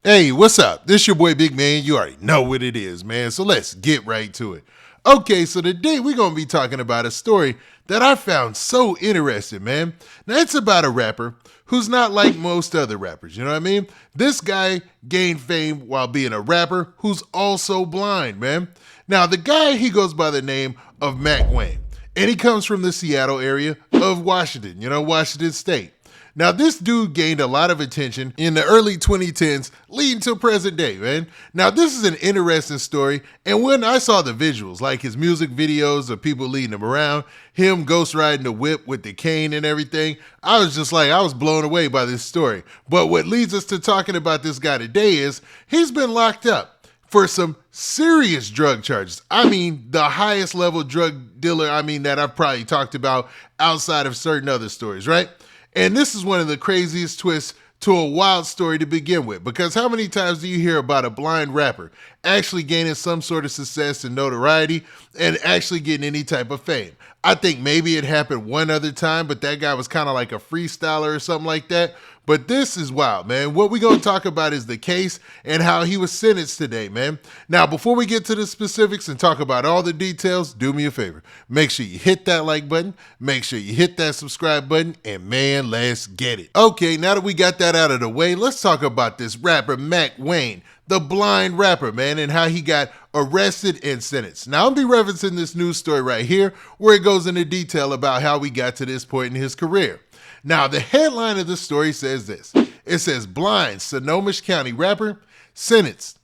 Hey, what's up? This your boy Big Man. You already know what it is, man. So let's get right to it. Okay, so today we're going to be talking about a story that I found so interesting, man. Now, it's about a rapper who's not like most other rappers, you know what I mean? This guy gained fame while being a rapper who's also blind, man. Now, the guy, he goes by the name of Mac Wayne, and he comes from the Seattle area of Washington, Washington State. Now, this dude gained a lot of attention in the early 2010s, leading to present day, man. Now, this is an interesting story, and when I saw the visuals, like his music videos of people leading him around, him ghost riding the whip with the cane and everything, I was blown away by this story. But what leads us to talking about this guy today is he's been locked up for some serious drug charges. I mean, the highest level drug dealer, that I've probably talked about outside of certain other stories, right? And this is one of the craziest twists to a wild story to begin with, because how many times do you hear about a blind rapper actually gaining some sort of success and notoriety and actually getting any type of fame? I think maybe it happened one other time, but that guy was kind of like a freestyler or something like that. But this is wild, man. What we're going to talk about is the case and how he was sentenced today, man. Now, before we get to the specifics and talk about all the details, do me a favor. Make sure you hit that like button. Make sure you hit that subscribe button. And man, let's get it. Okay, now that we got that out of the way, let's talk about this rapper, Mac Wayne, the blind rapper, man, and how he got arrested and sentenced. Now, I'll be referencing this news story right here where it goes into detail about how we got to this point in his career. Now, the headline of the story says this. It says, blind Snohomish County rapper sentenced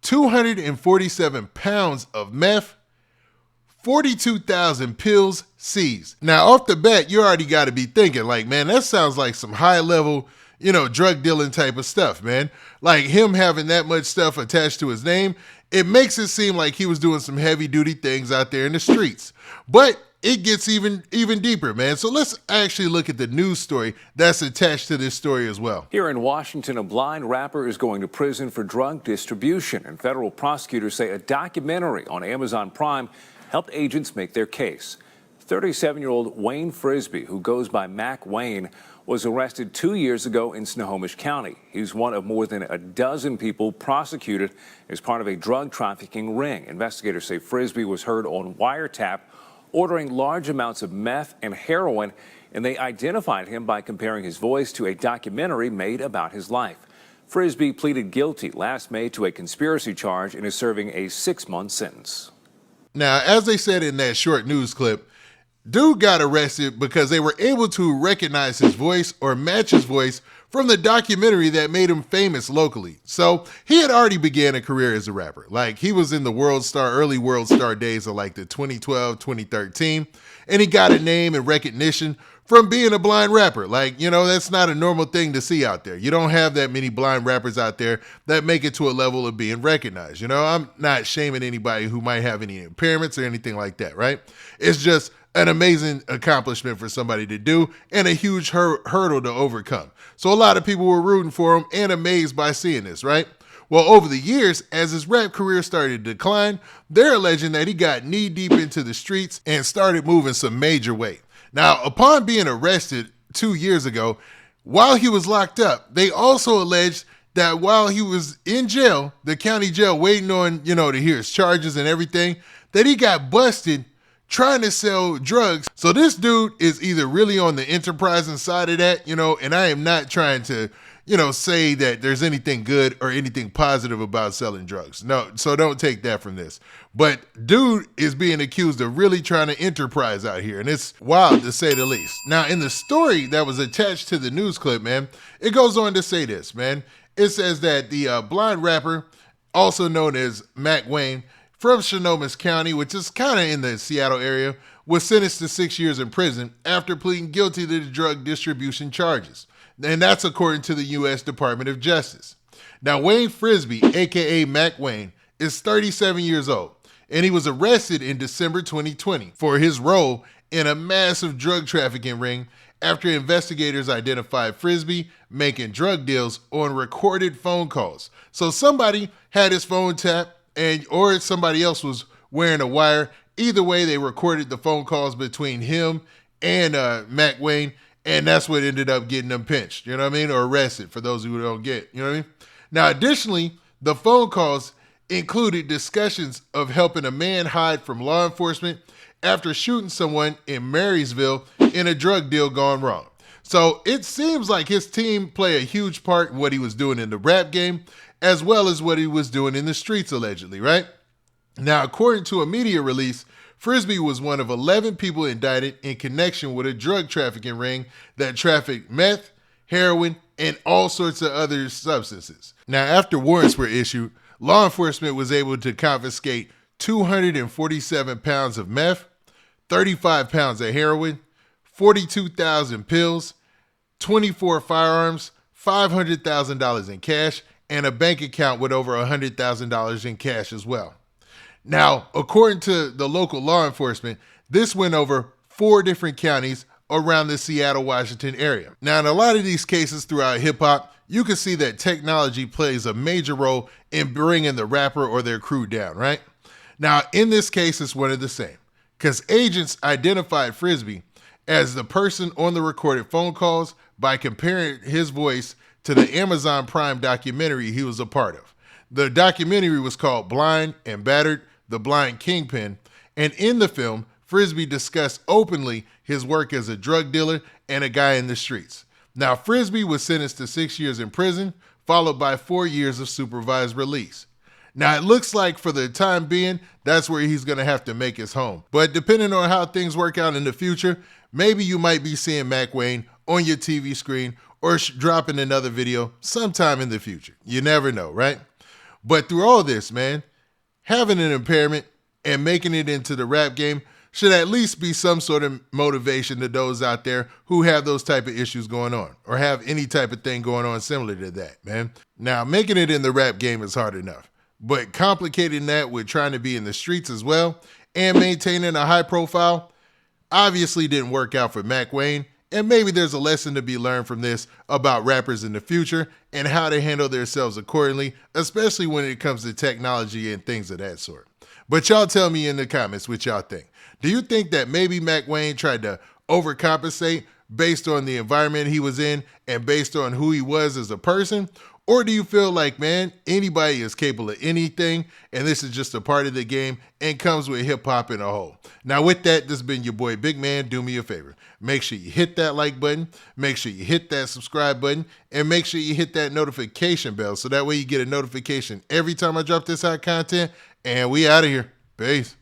247 pounds of meth, 42,000 pills seized. Now, off the bat, you already got to be thinking, like, man, that sounds like some high level, drug dealing type of stuff, man. Like him having that much stuff attached to his name, it makes it seem like he was doing some heavy duty things out there in the streets. But it gets even deeper, man. So let's actually look at the news story that's attached to this story as well. Here in Washington, a blind rapper is going to prison for drug distribution, and federal prosecutors say a documentary on Amazon Prime helped agents make their case. 37-year-old Wayne Frisbee, who goes by Mac Wayne, was arrested 2 years ago in Snohomish County. He's one of more than a dozen people prosecuted as part of a drug trafficking ring. Investigators say Frisbee was heard on wiretap ordering large amounts of meth and heroin, and they identified him by comparing his voice to a documentary made about his life. Frisbee pleaded guilty last May to a conspiracy charge and is serving a 6-month sentence. Now, as they said in that short news clip, dude got arrested because they were able to recognize his voice or match his voice from the documentary that made him famous locally. So he had already began a career as a rapper. Like he was in the early world star days of like the 2012, 2013. And he got a name and recognition from being a blind rapper. Like, that's not a normal thing to see out there. You don't have that many blind rappers out there that make it to a level of being recognized. I'm not shaming anybody who might have any impairments or anything like that, right? It's just an amazing accomplishment for somebody to do and a huge hurdle to overcome. So a lot of people were rooting for him and amazed by seeing this, right? Well, over the years, as his rap career started to decline, they're alleging that he got knee deep into the streets and started moving some major weight. Now, upon being arrested 2 years ago, while he was locked up, they also alleged that while he was in jail, the county jail, waiting on, to hear his charges and everything, that he got busted trying to sell drugs. So this dude is either really on the enterprising side of that, and I am not trying to, say that there's anything good or anything positive about selling drugs. No, so don't take that from this. But dude is being accused of really trying to enterprise out here, and it's wild to say the least. Now, in the story that was attached to the news clip, man, it goes on to say this, man. It says that the blind rapper, also known as Mac Wayne, from Snohomish County, which is kind of in the Seattle area, was sentenced to 6 years in prison after pleading guilty to the drug distribution charges. And that's according to the U.S. Department of Justice. Now, Wayne Frisbee, a.k.a. Mac Wayne, is 37 years old, and he was arrested in December 2020 for his role in a massive drug trafficking ring after investigators identified Frisbee making drug deals on recorded phone calls. So somebody had his phone tapped, or somebody else was wearing a wire. Either way, they recorded the phone calls between him and Mac Wayne, and that's what ended up getting them pinched, or arrested, for those who don't get, Now, additionally, the phone calls included discussions of helping a man hide from law enforcement after shooting someone in Marysville in a drug deal gone wrong. So it seems like his team played a huge part in what he was doing in the rap game, as well as what he was doing in the streets, allegedly, right? Now, according to a media release, Frisbee was one of 11 people indicted in connection with a drug trafficking ring that trafficked meth, heroin, and all sorts of other substances. Now, after warrants were issued, law enforcement was able to confiscate 247 pounds of meth, 35 pounds of heroin, 42,000 pills, 24 firearms, $500,000 in cash, and a bank account with over $100,000 in cash as well. Now, according to the local law enforcement, this went over 4 different counties around the Seattle, Washington area. Now, in a lot of these cases throughout hip hop, you can see that technology plays a major role in bringing the rapper or their crew down, right? Now, in this case, it's one of the same, because agents identified Frisbee as the person on the recorded phone calls by comparing his voice to the Amazon Prime documentary he was a part of. The documentary was called Blind and Battered, The Blind Kingpin, and in the film, Frisbee discussed openly his work as a drug dealer and a guy in the streets. Now, Frisbee was sentenced to 6 years in prison, followed by 4 years of supervised release. Now, it looks like for the time being, that's where he's going to have to make his home. But depending on how things work out in the future, maybe you might be seeing Mac Wayne on your TV screen or dropping another video sometime in the future. You never know, right? But through all this, man, having an impairment and making it into the rap game should at least be some sort of motivation to those out there who have those type of issues going on or have any type of thing going on similar to that, man. Now, making it in the rap game is hard enough, but complicating that with trying to be in the streets as well and maintaining a high profile obviously didn't work out for Mac Wayne. And maybe there's a lesson to be learned from this about rappers in the future and how to handle themselves accordingly, especially when it comes to technology and things of that sort. But y'all tell me in the comments what y'all think. Do you think that maybe Mac Wayne tried to overcompensate based on the environment he was in and based on who he was as a person? Or do you feel like, man, anybody is capable of anything and this is just a part of the game and comes with hip hop in a whole? Now with that, this has been your boy Big Man. Do me a favor. Make sure you hit that like button, make sure you hit that subscribe button, and make sure you hit that notification bell so that way you get a notification every time I drop this hot content. And we out of here. Peace.